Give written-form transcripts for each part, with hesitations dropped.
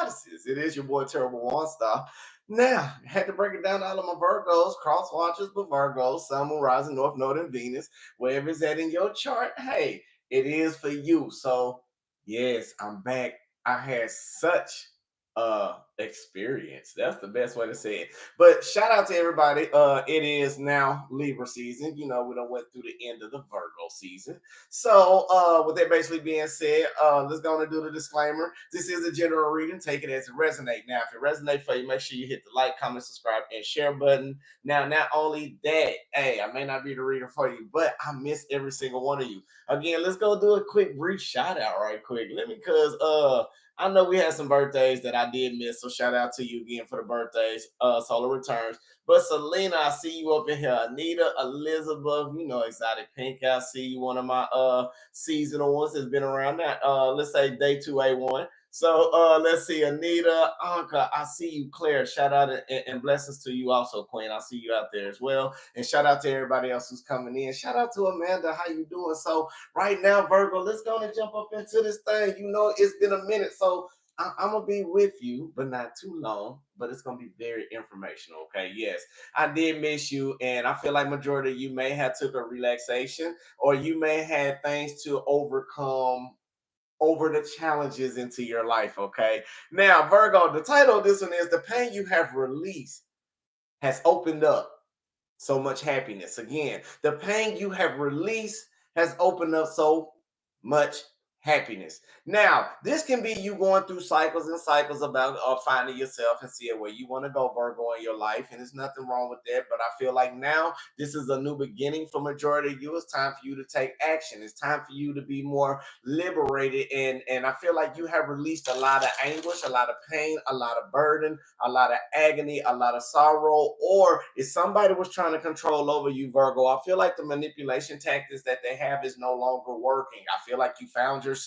goddesses. It is your boy Terrible Waunstar. Now, I had to break it down to all of my Virgos, cross watchers, but Virgos, Sun, Moon, Rising, North Node, and Venus, wherever it's at in your chart. Hey, it is for you. So, yes, I'm back. I had such experience. That's the best way to say it. But shout out to everybody. It is now Libra season. You know, we done went through the end of the Virgo season. So with that basically being said, let's go and do the disclaimer. This is a general reading. Take it as it resonates. Now, if it resonates for you, make sure you hit the like, comment, subscribe, and share button. Now, not only that, hey, I may not be the reader for you, but I miss every single one of you. Again, let's go do a quick brief shout out right quick. Let me because I know we had some birthdays that I did miss, so shout out to you again for the birthdays. Solar returns. But Selena, I see you up in here. Anita, Elizabeth, you know, Exotic Pink. I see you, one of my seasonal ones that's been around that. Let's say day 2A1. So let's see, Anita, Anka, I see you, Claire. Shout out and blessings to you also, Queen. I see you out there as well. And shout out to everybody else who's coming in. Shout out to Amanda. How you doing? So right now, Virgo, let's go and jump up into this thing. You know, it's been a minute. So I'm gonna be with you, but not too long. But it's gonna be very informational. Okay. Yes, I did miss you, and I feel like majority of you may have took a relaxation, or you may have things to overcome over the challenges into your life. Okay. Now, Virgo, the title of this one is "The Pain You Have Released Has Opened Up So Much Happiness." Again, the pain you have released has opened up so much happiness. Now, this can be you going through cycles and cycles about finding yourself and seeing where you want to go, Virgo, in your life. And there's nothing wrong with that. But I feel like now this is a new beginning for majority of you. It's time for you to take action. It's time for you to be more liberated. And I feel like you have released a lot of anguish, a lot of pain, a lot of burden, a lot of agony, a lot of sorrow. Or if somebody was trying to control over you, Virgo, I feel like the manipulation tactics that they have is no longer working. I feel like you found yourself.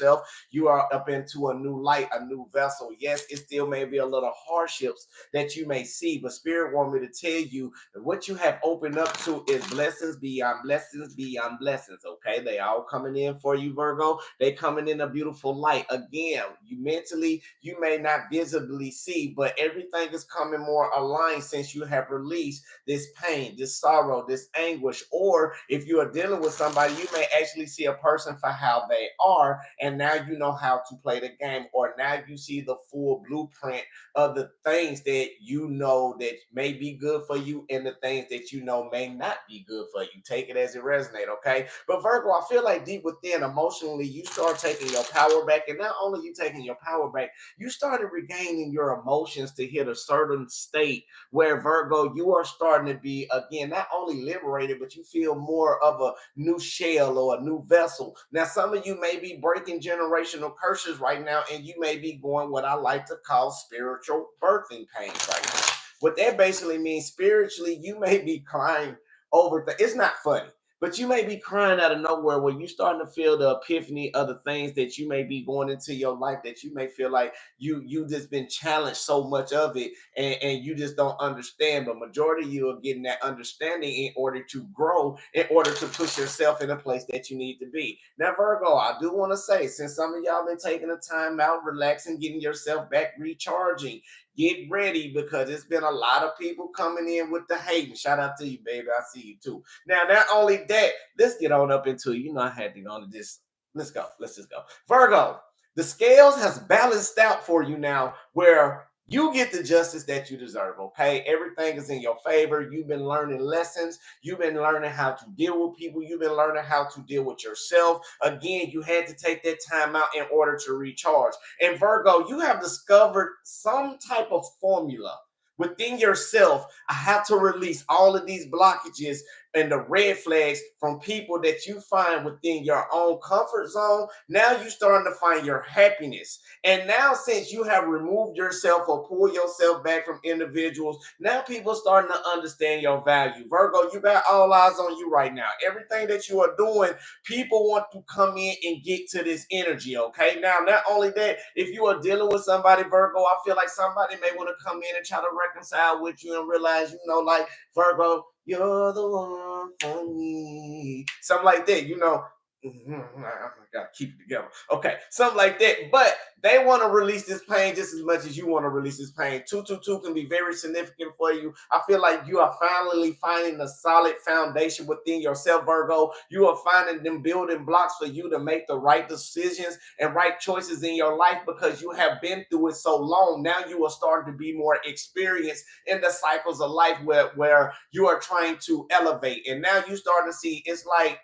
You are up into a new light, a new vessel. Yes, it still may be a little hardships that you may see, but Spirit want me to tell you that what you have opened up to is blessings beyond blessings beyond blessings. Okay, they all coming in for you, Virgo. They coming in a beautiful light. Again, you mentally, you may not visibly see, but everything is coming more aligned since you have released this pain, this sorrow, this anguish. Or if you are dealing with somebody, you may actually see a person for how they are, and now you know how to play the game, or now you see the full blueprint of the things that you know that may be good for you and the things that you know may not be good for you. Take it as it resonates, okay? But Virgo, I feel like deep within, emotionally, you start taking your power back, and not only you taking your power back, you started regaining your emotions to hit a certain state where, Virgo, you are starting to be, again, not only liberated, but you feel more of a new shell or a new vessel. Now, some of you may be breaking generational curses right now, and you may be going what I like to call spiritual birthing pains right now. What that basically means, spiritually, you may be crying over things. It's not funny, but you may be crying out of nowhere where you're starting to feel the epiphany of the things that you may be going into your life, that you may feel like you just been challenged so much of it, and you just don't understand. But majority of you are getting that understanding in order to grow, in order to push yourself in a place that you need to be. Now, Virgo, I do want to say, since some of y'all been taking the time out, relaxing, getting yourself back, recharging, get ready, because it's been a lot of people coming in with the hating. Shout out to you, baby. I see you too. Now, not only that, let's get on up into it. You know, I had to go on to this. Let's go. Let's just go. Virgo, the scales has balanced out for you now, where you get the justice that you deserve, okay? Everything is in your favor. You've been learning lessons. You've been learning how to deal with people. You've been learning how to deal with yourself. Again, you had to take that time out in order to recharge. And Virgo, you have discovered some type of formula within yourself. I have to release all of these blockages and the red flags from people that you find within your own comfort zone. Now you're starting to find your happiness. And now, since you have removed yourself or pulled yourself back from individuals, now people are starting to understand your value. Virgo, you got all eyes on you right now. Everything that you are doing, people want to come in and get to this energy, okay? Now, not only that, if you are dealing with somebody, Virgo, I feel like somebody may want to come in and try to reconcile with you and realize, you know, like, Virgo, you're the one for me. Something like that, you know. I gotta keep it together. Okay, something like that. But they want to release this pain just as much as you want to release this pain. 222 can be very significant for you. I feel like you are finally finding a solid foundation within yourself, Virgo. You are finding them building blocks for you to make the right decisions and right choices in your life because you have been through it so long. Now you are starting to be more experienced in the cycles of life where you are trying to elevate. And now you start to see it's like,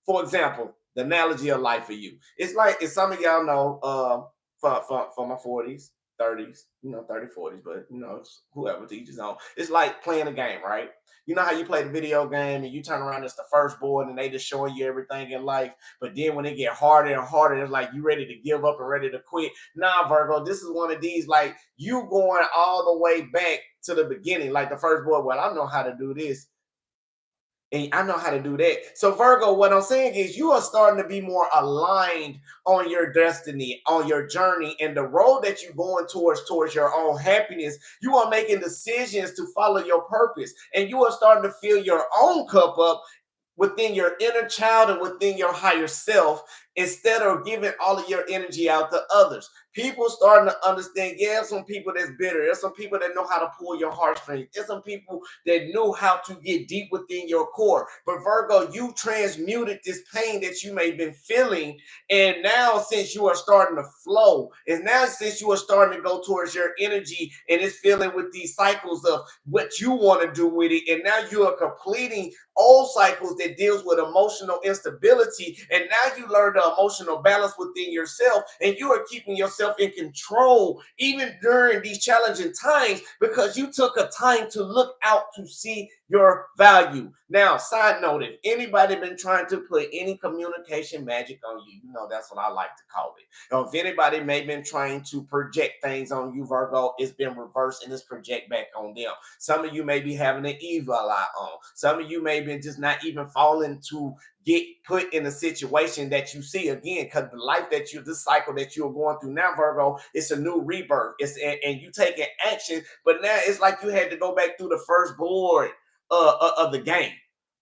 for example, the analogy of life for you. It's like, as some of y'all know, for my 40s, 30s, 30, 40s, but whoever teaches on. It's like playing a game, right? You know how you play the video game and you turn around, it's the first board and they just showing you everything in life. But then when it get harder and harder, it's like you ready to give up and ready to quit. Nah, Virgo, this is one of these, like you going all the way back to the beginning, like the first board. Well, I know how to do this and I know how to do that. So Virgo, what I'm saying is you are starting to be more aligned on your destiny, on your journey, and the road that you're going towards your own happiness. You are making decisions to follow your purpose, and you are starting to fill your own cup up within your inner child and within your higher self instead of giving all of your energy out to others. People starting to understand, yeah, there's some people that's bitter. There's some people that know how to pull your heartstrings. There's some people that knew how to get deep within your core. But Virgo, you transmuted this pain that you may have been feeling. And now since you are starting to flow, and now since you are starting to go towards your energy and it's feeling with these cycles of what you want to do with it. And now you are completing old cycles that deals with emotional instability. And now you learn the emotional balance within yourself and you are keeping yourself in control even during these challenging times because you took a time to look out to see your value. Now, side note, if anybody been trying to put any communication magic on you, that's what I like to call it. If anybody may been trying to project things on you, Virgo, it's been reversed and it's project back on them. Some of you may be having an evil eye on. Some of you may be just not even falling to get put in a situation that you see again, because the life that this cycle that you're going through now, Virgo, it's a new rebirth. And you taking action, but now it's like you had to go back through the first board of the game.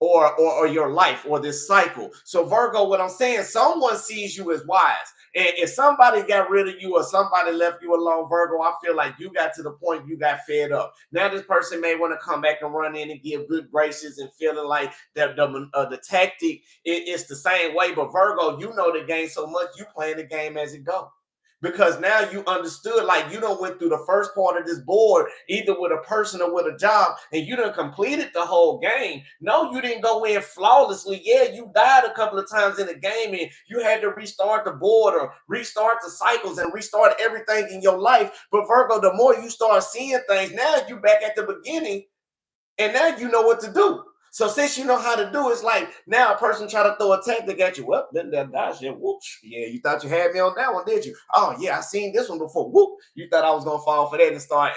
Or your life or this cycle. So Virgo, what I'm saying, someone sees you as wise. And if somebody got rid of you or somebody left you alone, Virgo, I feel like you got to the point you got fed up. Now this person may want to come back and run in and give good graces and feeling like the tactic is the same way. But Virgo, you know the game so much, you playing the game as it goes. Because now you understood, like you done went through the first part of this board, either with a person or with a job, and you done completed the whole game. No, you didn't go in flawlessly. Yeah, you died a couple of times in the game, and you had to restart the board or restart the cycles and restart everything in your life. But Virgo, the more you start seeing things, now you back at the beginning, and now you know what to do. So since you know how to do, it's like now a person try to throw a tactic at you. Well, then that dodge, whoops. Yeah, you thought you had me on that one, did you? Oh yeah, I seen this one before. Whoop. You thought I was gonna fall for that and start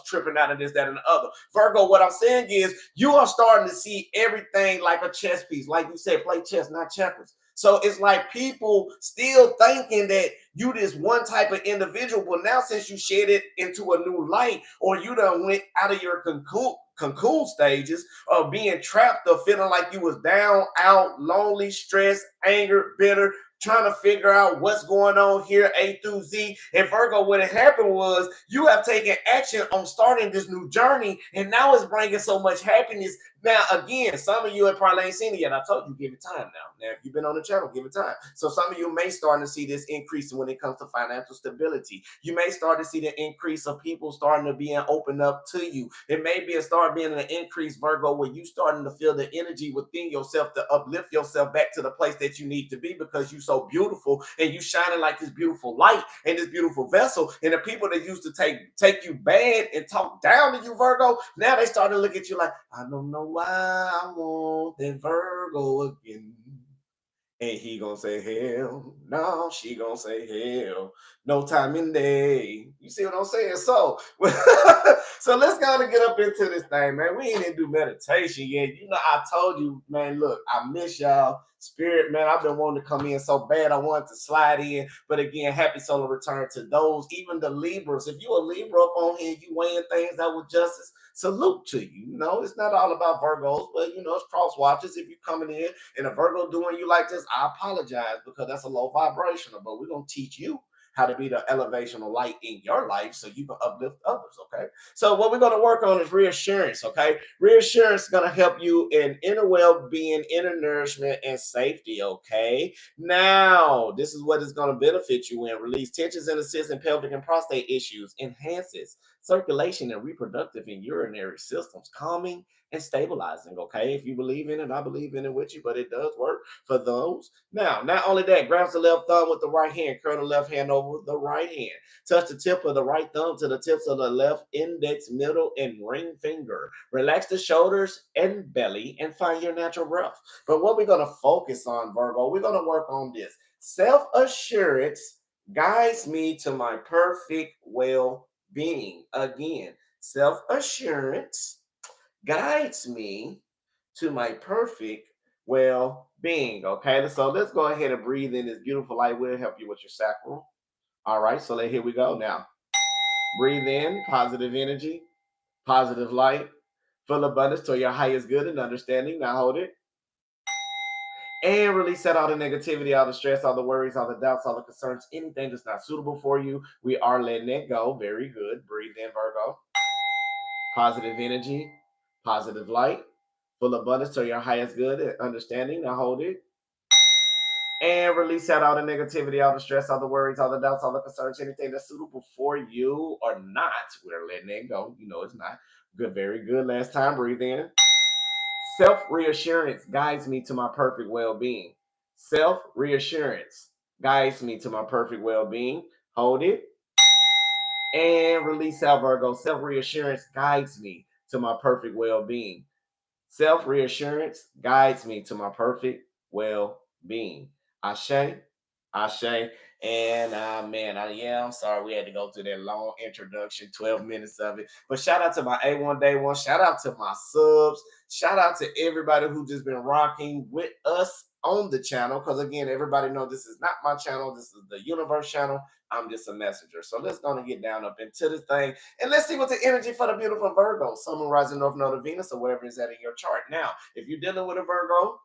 tripping out of this, that, and the other. Virgo, what I'm saying is you are starting to see everything like a chess piece. Like you said, play chess, not checkers. So it's like people still thinking that you this one type of individual, but now since you shed it into a new light, or you done went out of your cocoon stages of being trapped or feeling like you was down, out, lonely, stressed, anger, bitter, trying to figure out what's going on here, A through Z. And Virgo, what had happened was you have taken action on starting this new journey, and now it's bringing so much happiness. Now, again, some of you have probably ain't seen it yet. I told you, give it time now. Now, if you've been on the channel, give it time. So some of you may start to see this increase when it comes to financial stability. You may start to see the increase of people starting to be open up to you. It may be start being an increase, Virgo, where you starting to feel the energy within yourself to uplift yourself back to the place that you need to be because you're so beautiful and you shining like this beautiful light and this beautiful vessel. And the people that used to take you bad and talk down to you, Virgo, now they start to look at you like, I don't know why I want that Virgo again. And he gonna say hell no, she gonna say hell no time in day. You see what I'm saying? So so let's go and get up into this thing, man. We ain't even do meditation yet. I told you, man, look, I miss y'all. Spirit, man, I've been wanting to come in so bad. I wanted to slide in. But again, happy solar return to those, even the Libras. If you're a Libra up on here, you weighing things out with justice, salute to you. You know, it's not all about Virgos, but you know, it's cross watches. If you're coming in and a Virgo doing you like this, I apologize because that's a low vibrational. But we're gonna teach you how to be the elevation of light in your life so you can uplift others. Okay. So what we're going to work on is reassurance. Okay. Reassurance is going to help you in inner well-being, inner nourishment, and safety. Okay. Now, this is what is going to benefit you in: release tensions and assist in pelvic and prostate issues, enhances circulation and reproductive and urinary systems, calming and stabilizing. Okay. If you believe in it, I believe in it with you, but it does work for those. Now, not only that, grabs the left thumb with the right hand, curl the left hand over the right hand. Touch the tip of the right thumb to the tips of the left index, middle, and ring finger. Relax the shoulders and belly and find your natural breath. But what we're going to focus on, Virgo, we're going to work on this. Self-assurance guides me to my perfect well-being. Again, self-assurance guides me to my perfect well-being. Okay, so let's go ahead and breathe in this beautiful light. Will help you with your sacral. All right, so here we go. Now, breathe in positive energy, positive light, full abundance to your highest good and understanding. Now hold it. And release that all the negativity, all the stress, all the worries, all the doubts, all the concerns, anything that's not suitable for you. We are letting it go. Very good. Breathe in, Virgo. Positive energy, positive light, full abundance to your highest good and understanding. Now hold it. And release out all the negativity, all the stress, all the worries, all the doubts, all the concerns, anything that's suitable for you or not. We're letting it go. You know it's not. Good, very good. Last time, breathe in. Self-reassurance guides me to my perfect well-being. Self-reassurance guides me to my perfect well-being. Hold it. And release out, Virgo. Self-reassurance guides me to my perfect well-being. Self-reassurance guides me to my perfect well-being. Ashe, Ashe, and man, I'm sorry we had to go through that long introduction, 12 minutes of it. But shout out to my A1 Day One, shout out to my subs, shout out to everybody who just been rocking with us on the channel. Because again, everybody know this is not my channel, this is the universe channel. I'm just a messenger. So let's go and get down up into this thing and let's see what the energy for the beautiful Virgo, Sun, Moon, Rising, North Node of Venus, or wherever is that in your chart. Now, if you're dealing with a Virgo,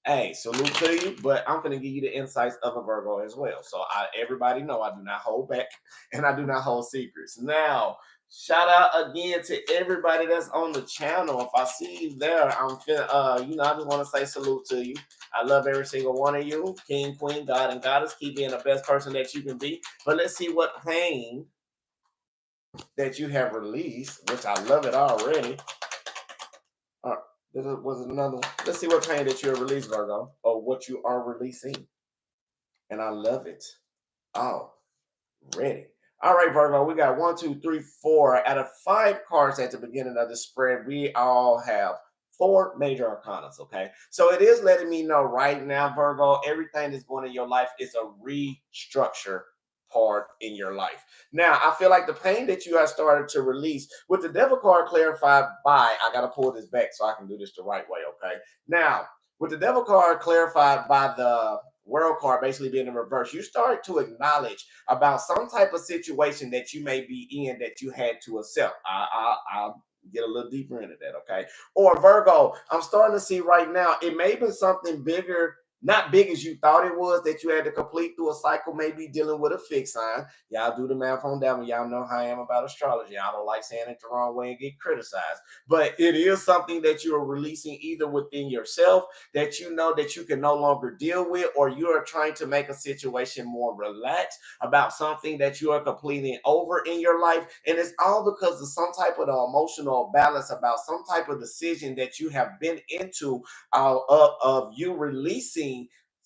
hey, salute to you, but I'm going to give you the insights of a Virgo as well. So everybody know I do not hold back and I do not hold secrets. Now, shout out again to everybody that's on the channel. If I see you there, I'm feeling, I just want to say salute to you. I love every single one of you. King, Queen, God, and Goddess. Keep being the best person that you can be. But let's see what pain that you have released, which I love it already. Was it another one? Let's see what pain that you have released, Virgo, or what you are releasing. And I love it already. All right, Virgo, we got 1, 2, 3, 4 out of 5 cards at the beginning of the spread. We all have 4 major arcanas, okay? So it is letting me know right now, Virgo, everything that's going in your life is a restructure part in your life. Now, I feel like the pain that you have started to release with the devil card clarified by, I got to pull this back so I can do this the right way, okay? Now, with the devil card clarified by the world card basically being in reverse, you start to acknowledge about some type of situation that you may be in that you had to accept. I'll get a little deeper into that, okay? Or Virgo, I'm starting to see right now, it may be something bigger, not big as you thought it was, that you had to complete through a cycle, maybe dealing with a fixed sign. Y'all do the math on that one. Y'all know how I am about astrology. I don't like saying it the wrong way and get criticized. But it is something that you are releasing either within yourself that you know that you can no longer deal with, or you are trying to make a situation more relaxed about something that you are completing over in your life. And it's all because of some type of emotional balance about some type of decision that you have been into of you releasing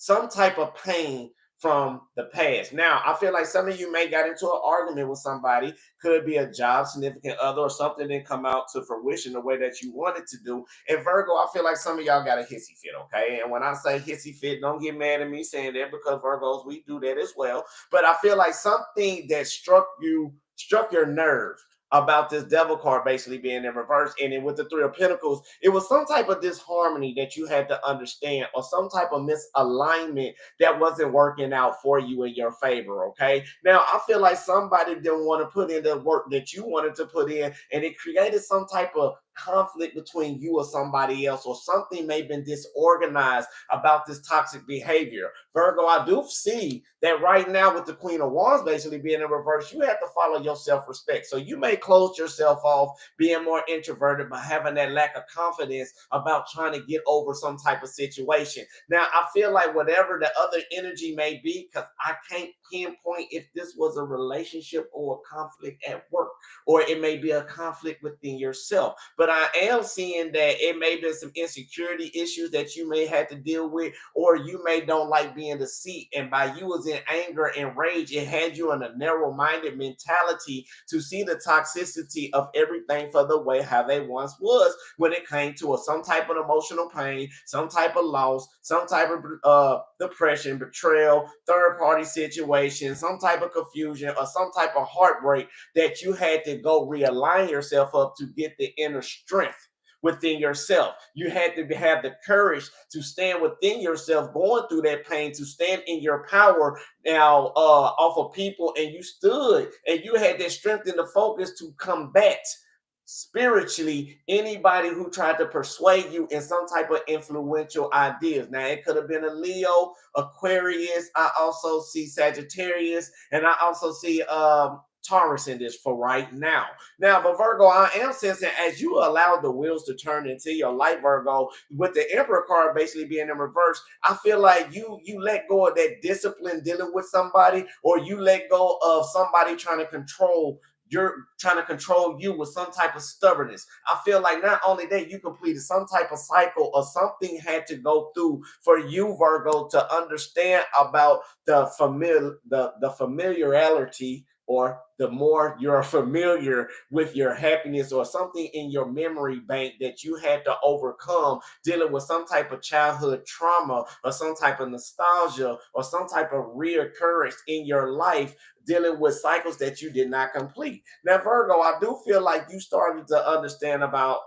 some type of pain from the past. Now, I feel like some of you may got into an argument with somebody, could be a job, significant other, or something didn't come out to fruition the way that you wanted to do. And Virgo, I feel like some of y'all got a hissy fit, okay? And when I say hissy fit, don't get mad at me saying that, because Virgos, we do that as well. But I feel like something that struck your nerve about this devil card basically being in reverse. And then with the Three of Pentacles, it was some type of disharmony that you had to understand, or some type of misalignment that wasn't working out for you in your favor. Okay. Now, I feel like somebody didn't want to put in the work that you wanted to put in, and it created some type of conflict between you or somebody else, or something may have been disorganized about this toxic behavior. Virgo, I do see that right now with the Queen of Wands basically being in reverse, you have to follow your self-respect. So you may close yourself off being more introverted by having that lack of confidence about trying to get over some type of situation. Now, I feel like whatever the other energy may be, because I can't pinpoint if this was a relationship or a conflict at work, or it may be a conflict within yourself. But I am seeing that it may be some insecurity issues that you may have to deal with, or you may don't like being the seat. And by you was in anger and rage, it had you in a narrow-minded mentality to see the toxicity of everything for the way how they once was when it came to some type of emotional pain, some type of loss, some type of depression, betrayal, third-party situation, some type of confusion, or some type of heartbreak that you had to go realign yourself up to get the inner strength within yourself. You had to have the courage to stand within yourself, going through that pain, to stand in your power now off of people, and you stood and you had that strength and the focus to combat spiritually anybody who tried to persuade you in some type of influential ideas. Now, it could have been a Leo, Aquarius. I also see Sagittarius, and I also see Taurus in this for right now. Now, but Virgo, I am sensing as you allow the wheels to turn into your life, Virgo, with the Emperor card basically being in reverse, I feel like you let go of that discipline dealing with somebody, or you let go of somebody trying to control, you're trying to control you with some type of stubbornness. I feel like not only that, you completed some type of cycle, or something had to go through for you, Virgo, to understand about the familiarity, or the more you're familiar with your happiness, or something in your memory bank that you had to overcome, dealing with some type of childhood trauma, or some type of nostalgia, or some type of reoccurrence in your life, dealing with cycles that you did not complete. Now, Virgo, I do feel like you started to understand about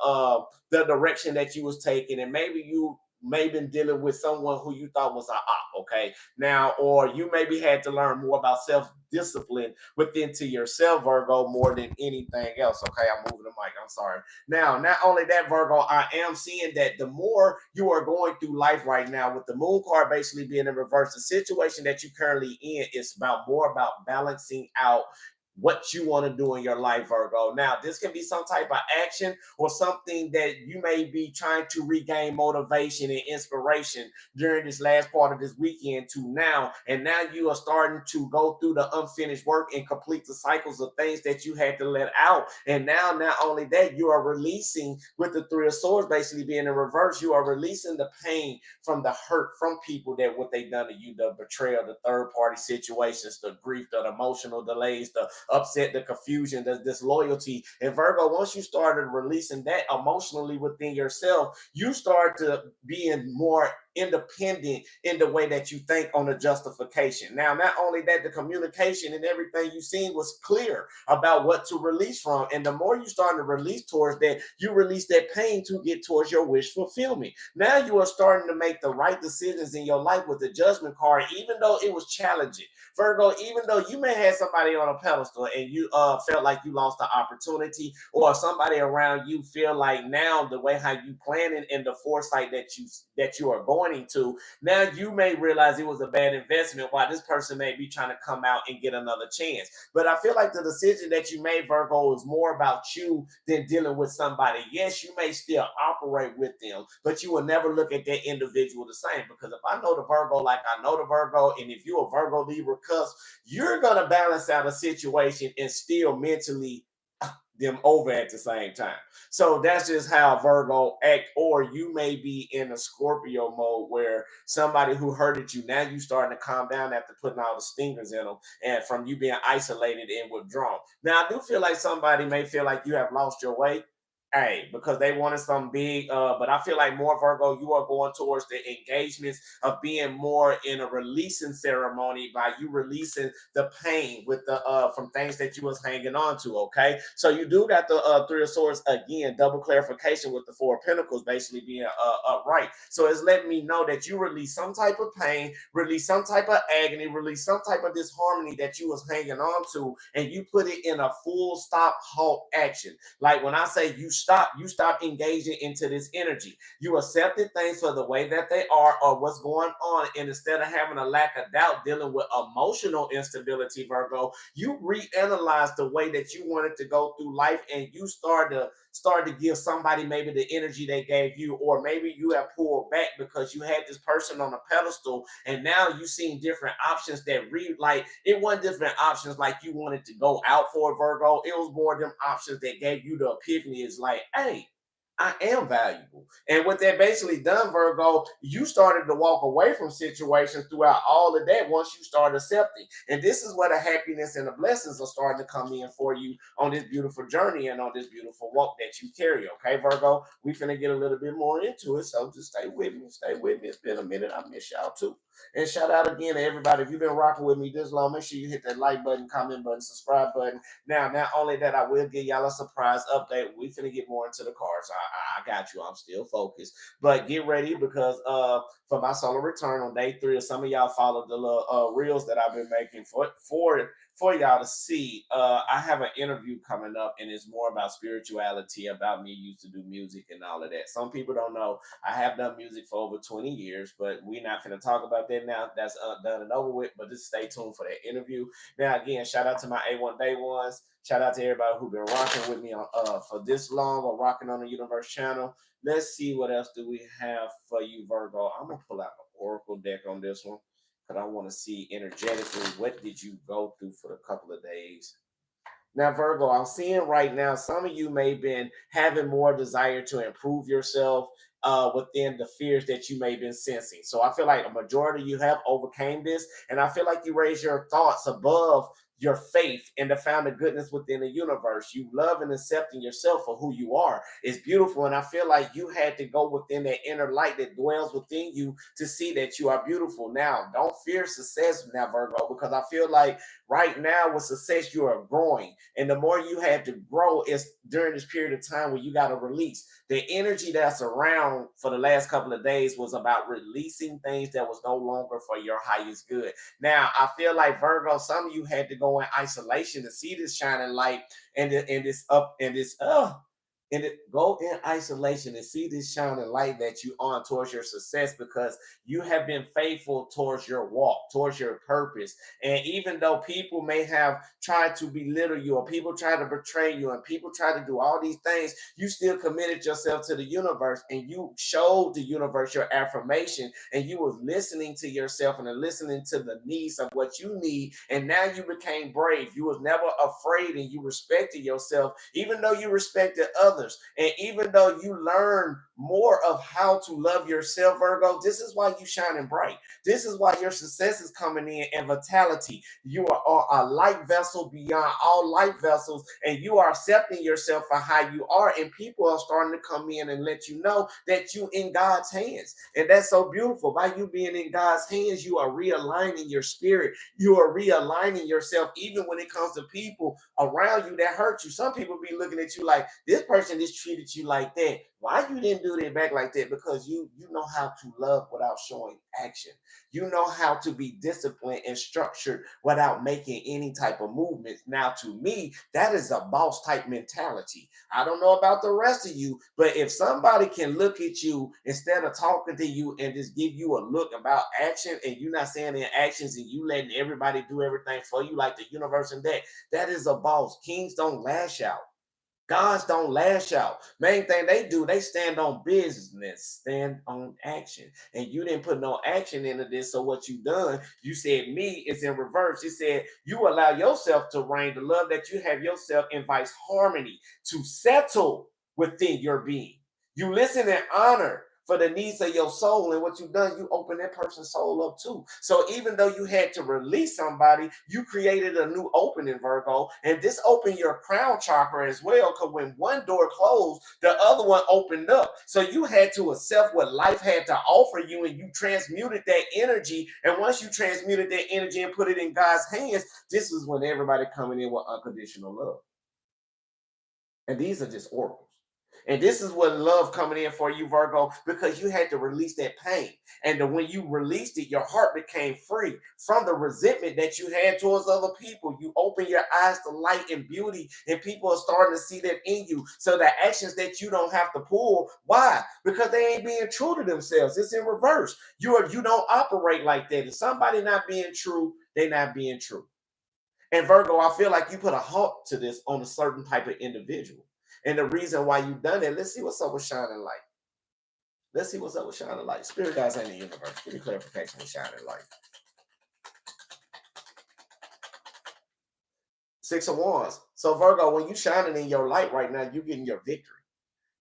the direction that you was taking, and maybe you may been dealing with someone who you thought was a op, okay? Now, or you maybe had to learn more about self-discipline within to yourself, Virgo, more than anything else. Okay, I'm moving the mic. I'm sorry. Now, not only that, Virgo, I am seeing that the more you are going through life right now, with the moon card basically being in reverse, the situation that you're currently in is about more about balancing out what you want to do in your life, Virgo. Now, this can be some type of action, or something that you may be trying to regain motivation and inspiration during this last part of this weekend to now. And now you are starting to go through the unfinished work and complete the cycles of things that you had to let out. And now, not only that, you are releasing with the Three of Swords basically being in reverse, you are releasing the pain from the hurt from people that what they done to you, the betrayal, the third party situations, the grief, the emotional delays, the upset, the confusion, the disloyalty. And Virgo, once you started releasing that emotionally within yourself, you start to being more independent in the way that you think on the justification. Now, not only that, the communication and everything you seen was clear about what to release from. And the more you start to release towards that, you release that pain to get towards your wish fulfillment. Now you are starting to make the right decisions in your life with the Judgment card, even though it was challenging. Virgo, even though you may have somebody on a pedestal and you felt like you lost the opportunity, or somebody around you feel like now the way how you planning and the foresight that you are going into, now you may realize it was a bad investment, while this person may be trying to come out and get another chance. But I feel like the decision that you made, Virgo, is more about you than dealing with somebody. Yes, you may still operate with them, but you will never look at that individual the same. Because if I know the Virgo like I know the Virgo, and if you're a Virgo Libra cusp, you're gonna balance out a situation and still mentally them over at the same time. So that's just how Virgo act. Or you may be in a Scorpio mode where somebody who hurted you, now you starting to calm down after putting all the stingers in them, and from you being isolated and withdrawn. Now, I do feel like somebody may feel like you have lost your way, Hey, because they wanted some big, but I feel like more Virgo, you are going towards the engagements of being more in a releasing ceremony by you releasing the pain with the from things that you was hanging on to. Okay, so you do got the Three of Swords again, double clarification with the Four of Pentacles basically being upright. So it's letting me know that you release some type of pain, release some type of agony, release some type of disharmony that you was hanging on to, and you put it in a full stop halt action. Like when I say you stop engaging into this energy. You accepted things for the way that they are or what's going on. And instead of having a lack of doubt dealing with emotional instability, Virgo, you reanalyze the way that you wanted to go through life, and you start to give somebody maybe the energy they gave you, or maybe you have pulled back because you had this person on a pedestal, and now you seen different options that like it wasn't different options like you wanted to go out for, Virgo. It was more them options that gave you the epiphany. Is like, hey, I am valuable. And what that basically done, Virgo, you started to walk away from situations throughout all of that once you start accepting. And this is where the happiness and the blessings are starting to come in for you on this beautiful journey and on this beautiful walk that you carry. Okay, Virgo, we finna get a little bit more into it. So just stay with me. Stay with me. It's been a minute. I miss y'all too. And shout out again to everybody. If you've been rocking with me this long, make sure you hit that like button, comment button, subscribe button. Now, not only that, I will give y'all a surprise update. We finna get more into the cards. I got you. I'm still focused. But get ready because for my solar return on day 3, some of y'all followed the little reels that I've been making for y'all to see. I have an interview coming up, and it's more about spirituality, about me used to do music and all of that. Some people don't know I have done music for over 20 years, but we're not going to talk about that now. That's done and over with. But just stay tuned for that interview. Now, again, shout out to my A1 Day Ones. Shout out to everybody who's been rocking with me on for this long or rocking on the Universe channel. Let's see what else do we have for you, Virgo. I'm gonna pull out the Oracle deck on this one because I want to see energetically what did you go through for a couple of days. Now, Virgo, I'm seeing right now some of you may have been having more desire to improve yourself within the fears that you may have been sensing. So I feel like a majority of you have overcame this, and I feel like you raise your thoughts above your faith and to found the goodness within the universe. You love and accepting yourself for who you are. It's beautiful, and I feel like you had to go within that inner light that dwells within you to see that you are beautiful. Now, don't fear success now, Virgo, because I feel like right now with success you are growing, and the more you had to grow is during this period of time where you got to release the energy that's around for the last couple of days was about releasing things that was no longer for your highest good. Now I feel like, Virgo, some of you had to go in isolation to see this shining light, and this up and this and it, go in isolation and see this shining light that you on towards your success, because you have been faithful towards your walk, towards your purpose. And even though people may have tried to belittle you, or people try to betray you, and people try to do all these things, you still committed yourself to the universe, and you showed the universe your affirmation, and you was listening to yourself and listening to the needs of what you need. And now you became brave. You was never afraid, and you respected yourself, even though you respected others. And even though you learn more of how to love yourself, Virgo, this is why you shining bright. This is why your success is coming in and vitality. You are a light vessel beyond all light vessels, and you are accepting yourself for how you are. And people are starting to come in and let you know that you in God's hands. And that's so beautiful. By you being in God's hands, you are realigning your spirit. You are realigning yourself, even when it comes to people around you that hurt you. Some people be looking at you like, this person just treated you like that. Why you didn't do that back like that? Because you know how to love without showing action. You know how to be disciplined and structured without making any type of movements. Now, to me, that is a boss type mentality. I don't know about the rest of you, but if somebody can look at you instead of talking to you and just give you a look about action, and you're not saying in actions, and you letting everybody do everything for you like the universe, and that is a boss. Kings don't lash out. Gods don't lash out. Main thing they do, they stand on business, stand on action. And you didn't put no action into this. So what you done, you said me is in reverse. It said you allow yourself to reign. The love that you have yourself invites harmony to settle within your being. You listen and honor for the needs of your soul. And what you've done, you open that person's soul up too. So even though you had to release somebody, you created a new opening, Virgo. And this opened your crown chakra as well. Because when one door closed, the other one opened up. So you had to accept what life had to offer you, and you transmuted that energy. And once you transmuted that energy and put it in God's hands, this is when everybody coming in with unconditional love. And these are just oracles. And this is what love coming in for you, Virgo, because you had to release that pain. And then when you released it, your heart became free from the resentment that you had towards other people. You open your eyes to light and beauty, and people are starting to see that in you. So the actions that you don't have to pull, why? Because they ain't being true to themselves. It's in reverse. You don't operate like that. If somebody not being true, they're not being true. And Virgo, I feel like you put a halt to this on a certain type of individual. And the reason why you've done it, let's see what's up with shining light. Let's see what's up with shining light. Spirit guys ain't the universe. Give me clarification with shining light. Six of Wands. So Virgo, when you shining in your light right now, you getting your victory.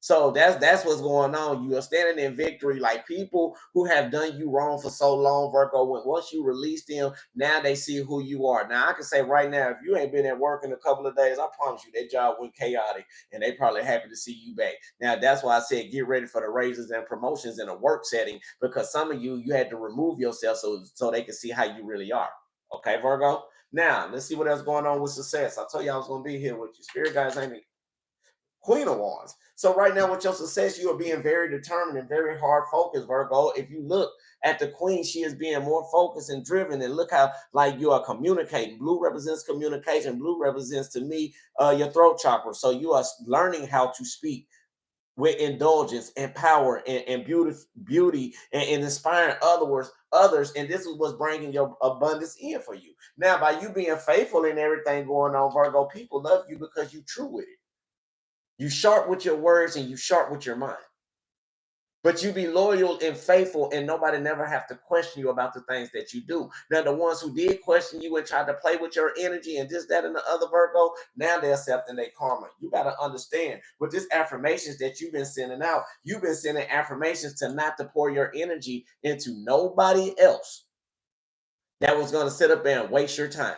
So that's what's going on. You are standing in victory, like people who have done you wrong for so long, Virgo. Once you release them, now they see who you are. Now I can say right now, if you ain't been at work in a couple of days, I promise you that job went chaotic, and they probably happy to see you back. Now that's why I said get ready for the raises and promotions in a work setting, because some of you had to remove yourself so they can see how you really are. Okay, Virgo. Now let's see what else going on with success. I told you I was gonna be here with you. Spirit guys ain't Queen of Wands. So right now with your success, you are being very determined and very hard focused, Virgo. If you look at the Queen, she is being more focused and driven. And look how like you are communicating. Blue represents communication. Blue represents to me your throat chakra. So you are learning how to speak with indulgence and power and beauty and inspiring others. And this is what's bringing your abundance in for you. Now, by you being faithful in everything going on, Virgo, people love you because you're true with it. You sharp with your words and you sharp with your mind. But you be loyal and faithful, and nobody never have to question you about the things that you do. Now, the ones who did question you and tried to play with your energy and this, that, and the other, Virgo, now they're accepting their karma. You got to understand, with this affirmations that you've been sending out, you've been sending affirmations to not to pour your energy into nobody else that was going to sit up there and waste your time.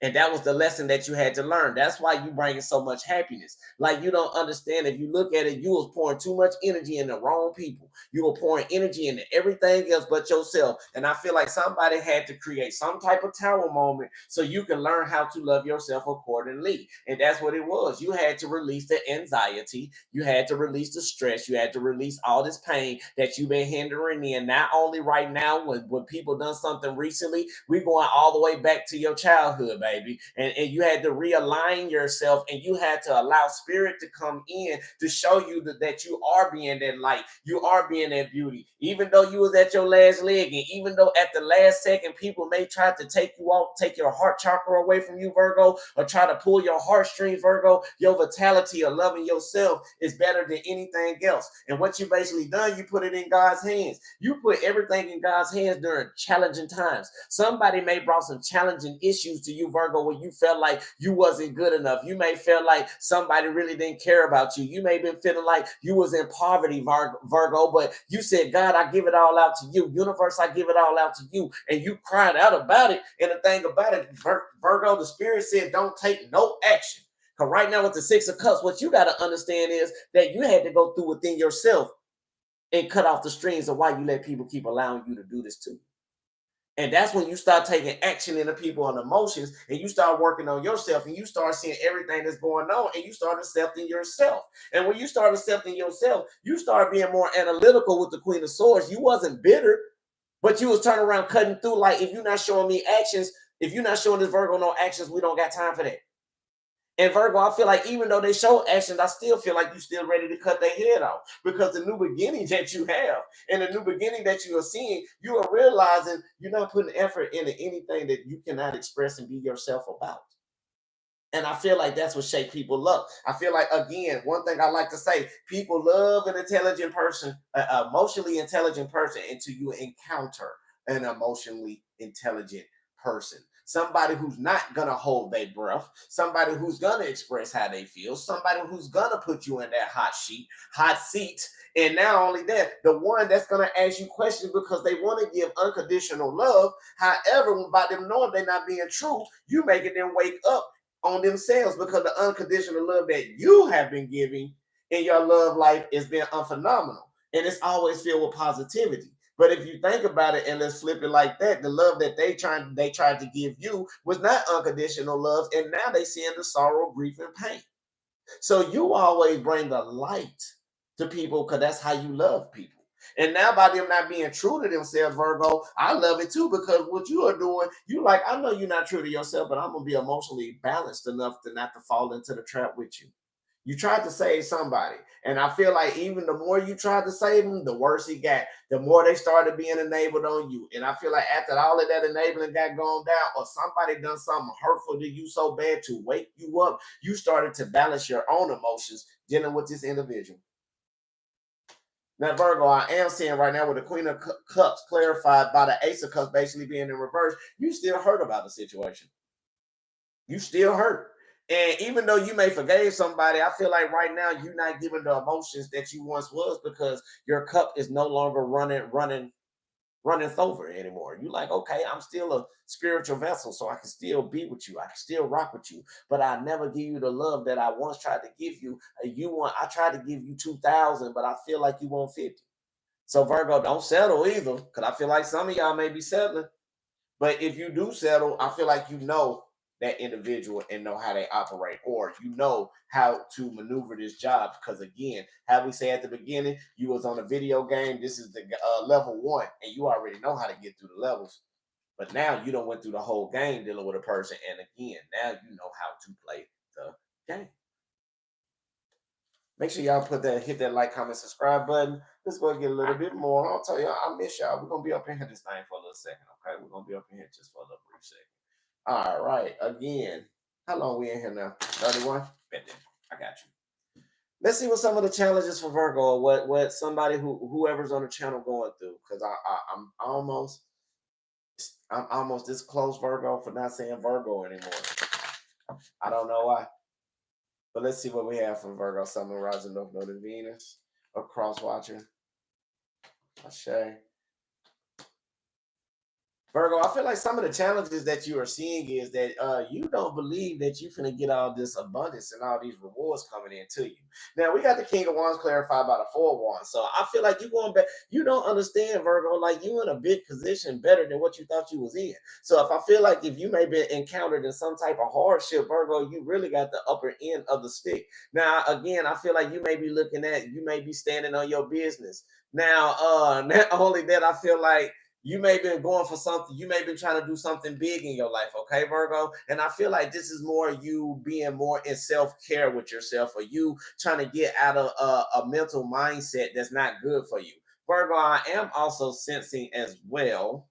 And that was the lesson that you had to learn. That's why you bringing so much happiness. Like you don't understand. If you look at it, you was pouring too much energy in the wrong people. You were pouring energy into everything else but yourself. And I feel like somebody had to create some type of tower moment so you can learn how to love yourself accordingly. And that's what it was. You had to release the anxiety. You had to release the stress. You had to release all this pain that you've been hindering in. Not only right now when people done something recently, we're going all the way back to your childhood, baby. And you had to realign yourself, and you had to allow spirit to come in to show you that you are being that light. You are being that beauty. Even though you was at your last leg, and even though at the last second people may try to take you off, take your heart chakra away from you, Virgo, or try to pull your heartstrings, Virgo, your vitality of loving yourself is better than anything else. And what you basically done, you put it in God's hands. You put everything in God's hands during challenging times. Somebody may brought some challenging issues to you, Virgo, where you felt like you wasn't good enough. You may feel like somebody really didn't care about you. You may have been feeling like you was in poverty, Virgo, but you said, God, I give it all out to you. Universe, I give it all out to you. And you cried out about it. And the thing about it, Virgo, the spirit said, don't take no action. Because right now with the Six of Cups, what you got to understand is that you had to go through within yourself and cut off the strings of why you let people keep allowing you to do this to you. And that's when you start taking action into people and emotions, and you start working on yourself, and you start seeing everything that's going on, and you start accepting yourself. And when you start accepting yourself, you start being more analytical with the Queen of Swords. You wasn't bitter, but you was turning around cutting through like, if you're not showing me actions, if you're not showing this Virgo no actions, we don't got time for that. And Virgo, I feel like even though they show actions, I still feel like you're still ready to cut their head off, because the new beginning that you have and the new beginning that you are seeing, you are realizing you're not putting effort into anything that you cannot express and be yourself about. And I feel like that's what shake people up. I feel like, again, one thing I like to say, people love an intelligent person, an emotionally intelligent person, until you encounter an emotionally intelligent person. somebody who's not gonna hold their breath, somebody who's gonna express how they feel, somebody who's gonna put you in that hot seat. And not only that, the one that's gonna ask you questions because they want to give unconditional love. However, by them knowing they're not being true, you making them wake up on themselves because the unconditional love that you have been giving in your love life has been unphenomenal. And it's always filled with positivity. But if you think about it and let's flip it like that, the love that they tried to give you was not unconditional love, and now they seeing the sorrow, grief, and pain. So you always bring the light to people because that's how you love people. And now by them not being true to themselves, Virgo, I love it too because what you are doing, you like, I know you're not true to yourself, but I'm gonna be emotionally balanced enough to not to fall into the trap with you. You tried to save somebody. And I feel like even the more you tried to save them, the worse he got. The more they started being enabled on you. And I feel like after all of that enabling got gone down, or somebody done something hurtful to you so bad to wake you up, you started to balance your own emotions dealing with this individual. Now, Virgo, I am seeing right now with the Queen of Cups clarified by the Ace of Cups basically being in reverse, you still hurt about the situation. You still hurt. And even though you may forgave somebody, I feel like right now you're not giving the emotions that you once was because your cup is no longer running over anymore. You like, okay, I'm still a spiritual vessel, so I can still be with you. I can still rock with you, but I never give you the love that I once tried to give you. I tried to give you 2,000, but I feel like you want 50. So Virgo, don't settle either, because I feel like some of y'all may be settling. But if you do settle, I feel like you know that individual and know how they operate, or you know how to maneuver this job. Because again, how we say at the beginning, you was on a video game. This is the level one, and you already know how to get through the levels. But now you don't went through the whole game dealing with a person, and again, now you know how to play the game. Make sure y'all hit that like, comment, subscribe button. Let's go get a little bit more. I'll tell y'all, I miss y'all. We're gonna be up in here this thing for a little second, okay? We're gonna be up in here just for a little brief second. All right, again, how long we in here now? 31? I got you. Let's see what some of the challenges for Virgo, or what somebody whoever's on the channel going through, because I'm almost this close, Virgo, for not saying Virgo anymore. I don't know why. But let's see what we have from Virgo, Sun, Moon, Rising, North Node, and Venus. Or cross watching. Ashe. Virgo, I feel like some of the challenges that you are seeing is that you don't believe that you're going to get all this abundance and all these rewards coming into you. Now, we got the King of Wands clarified by the Four of Wands. So I feel like you're going back. You don't understand, Virgo, like you in a big position better than what you thought you was in. So if I feel like if you may be encountered in some type of hardship, Virgo, you really got the upper end of the stick. Now, again, I feel like you may be standing on your business. Now, not only that, I feel like you may have been going for something, you may have been trying to do something big in your life, okay, Virgo? And I feel like this is more you being more in self-care with yourself, or you trying to get out of a mental mindset that's not good for you. Virgo, I am also sensing as well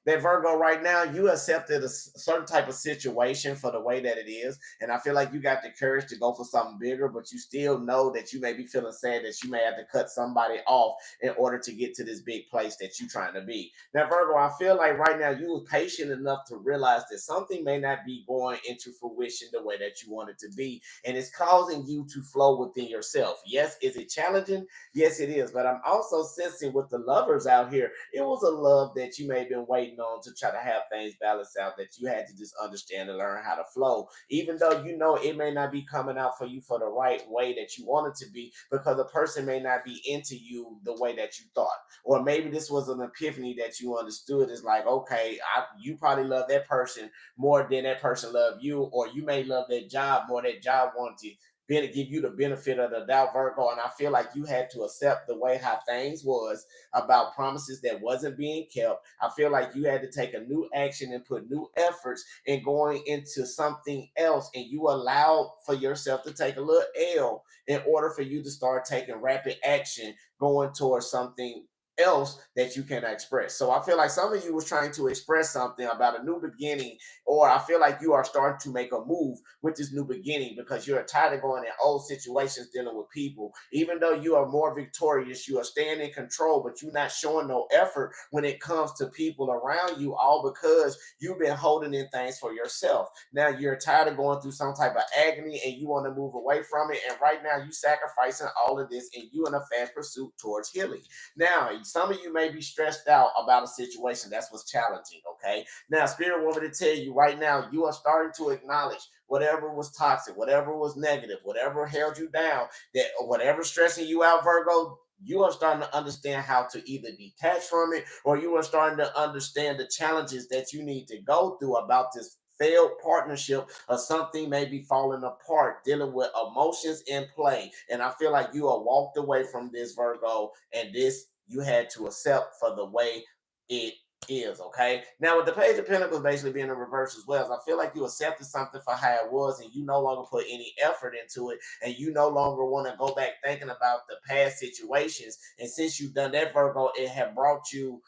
that Virgo, right now, you accepted a certain type of situation for the way that it is. And I feel like you got the courage to go for something bigger, but you still know that you may be feeling sad that you may have to cut somebody off in order to get to this big place that you're trying to be. Now, Virgo, I feel like right now you was patient enough to realize that something may not be going into fruition the way that you want it to be. And it's causing you to flow within yourself. Yes, is it challenging? Yes, it is. But I'm also sensing with the lovers out here, it was a love that you may have been waiting on to try to have things balanced out, that you had to just understand and learn how to flow, even though you know it may not be coming out for you for the right way that you want it to be, because the person may not be into you the way that you thought. Or maybe this was an epiphany that you understood. Is like, okay, you probably love that person more than that person loved you, or you may love that job more than that job wanted to give you the benefit of the doubt, Virgo. And I feel like you had to accept the way how things was about promises that wasn't being kept. I feel like you had to take a new action and put new efforts in going into something else, and you allowed for yourself to take a little L in order for you to start taking rapid action going towards something else that you can express. So I feel like some of you was trying to express something about a new beginning, or I feel like you are starting to make a move with this new beginning because you're tired of going in old situations dealing with people. Even though you are more victorious, you are staying in control, but you're not showing no effort when it comes to people around you, all because you've been holding in things for yourself. Now you're tired of going through some type of agony and you want to move away from it. And right now you sacrificing all of this and you in a fast pursuit towards healing. Now, some of you may be stressed out about a situation. That's what's challenging. Okay. Now, Spirit want me to tell you right now, you are starting to acknowledge whatever was toxic, whatever was negative, whatever held you down, that whatever stressing you out, Virgo. You are starting to understand how to either detach from it, or you are starting to understand the challenges that you need to go through about this failed partnership, or something may be falling apart, dealing with emotions in play. And I feel like you are walked away from this, Virgo, and this you had to accept for the way it is. Okay. Now, with the Page of Pentacles basically being in reverse as well, I feel like you accepted something for how it was, and you no longer put any effort into it, and you no longer want to go back thinking about the past situations. And since you've done that, Virgo, it have brought you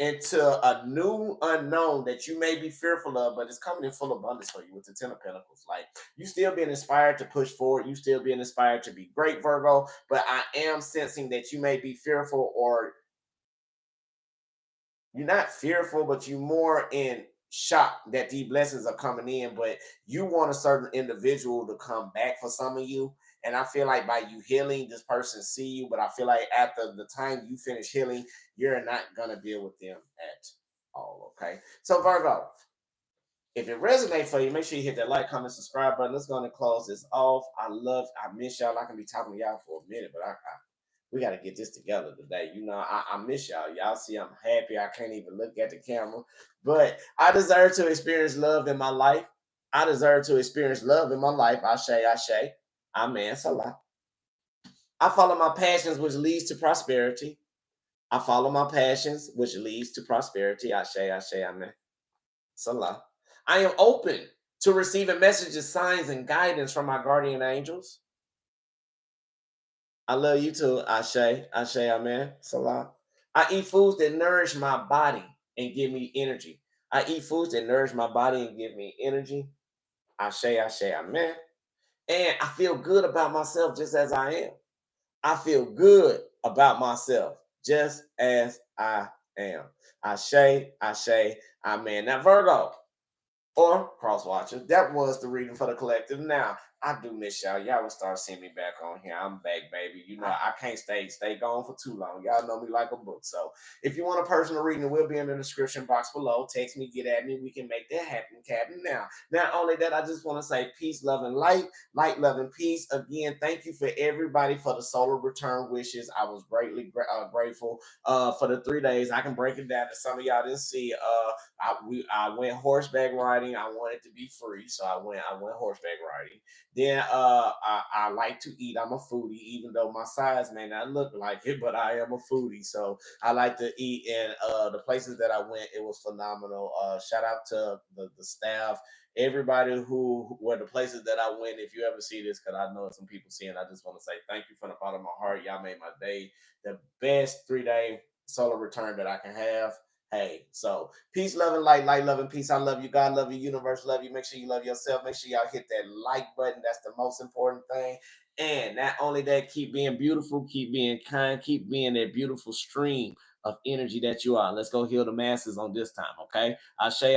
into a new unknown that you may be fearful of, but it's coming in full abundance for you with the Ten of Pentacles. Like, you still being inspired to push forward, you still being inspired to be great, Virgo. But I am sensing that you may be fearful, or you're not fearful, but you're more in shock that these blessings are coming in. But you want a certain individual to come back for some of you. And I feel like by you healing, this person see you. But I feel like after the time you finish healing, you're not gonna deal with them at all. Okay. So Virgo, if it resonates for you, make sure you hit that like, comment, subscribe button. Let's go and close this off. I miss y'all. I can be talking to y'all for a minute, but we got to get this together today. You know, I miss y'all. Y'all see, I'm happy. I can't even look at the camera, but I deserve to experience love in my life. I deserve to experience love in my life. I say, amen. Salah. I follow my passions, which leads to prosperity. I follow my passions, which leads to prosperity. I say, amen. Salah. I am open to receiving messages, signs, and guidance from my guardian angels. I love you too, Ashe, amen. Salah. I eat foods that nourish my body and give me energy. I eat foods that nourish my body and give me energy. Ashe, amen. And I feel good about myself just as I am. I feel good about myself just as I am. Ashe, amen. Now, Virgo, or cross watchers. That was the reading for the collective. Now, I do miss y'all. Y'all will start seeing me back on here. I'm back, baby. You know, I can't stay gone for too long. Y'all know me like a book. So if you want a personal reading, it will be in the description box below. Text me, get at me. We can make that happen, Captain. Now, not only that, I just want to say peace, love, and light, love, and peace. Again, thank you for everybody for the solar return wishes. I was greatly grateful for the 3 days. I can break it down to some of y'all didn't see. I went horseback riding. I wanted to be free, so I went horseback riding. Then I like to eat. I'm a foodie, even though my size may not look like it, but I am a foodie. So I like to eat, and the places that I went, it was phenomenal. Shout out to the staff, everybody who were the places that I went. If you ever see this, because I know some people seeing, I just want to say thank you from the bottom of my heart. Y'all made my day the best 3 day solar return that I can have. Hey, so peace, love, and light, love, and peace. I love you. God love you. Universe love you. Make sure you love yourself. Make sure y'all hit that like button. That's the most important thing. And not only that, keep being beautiful, keep being kind, keep being that beautiful stream of energy that you are. Let's go heal the masses on this time, okay? I say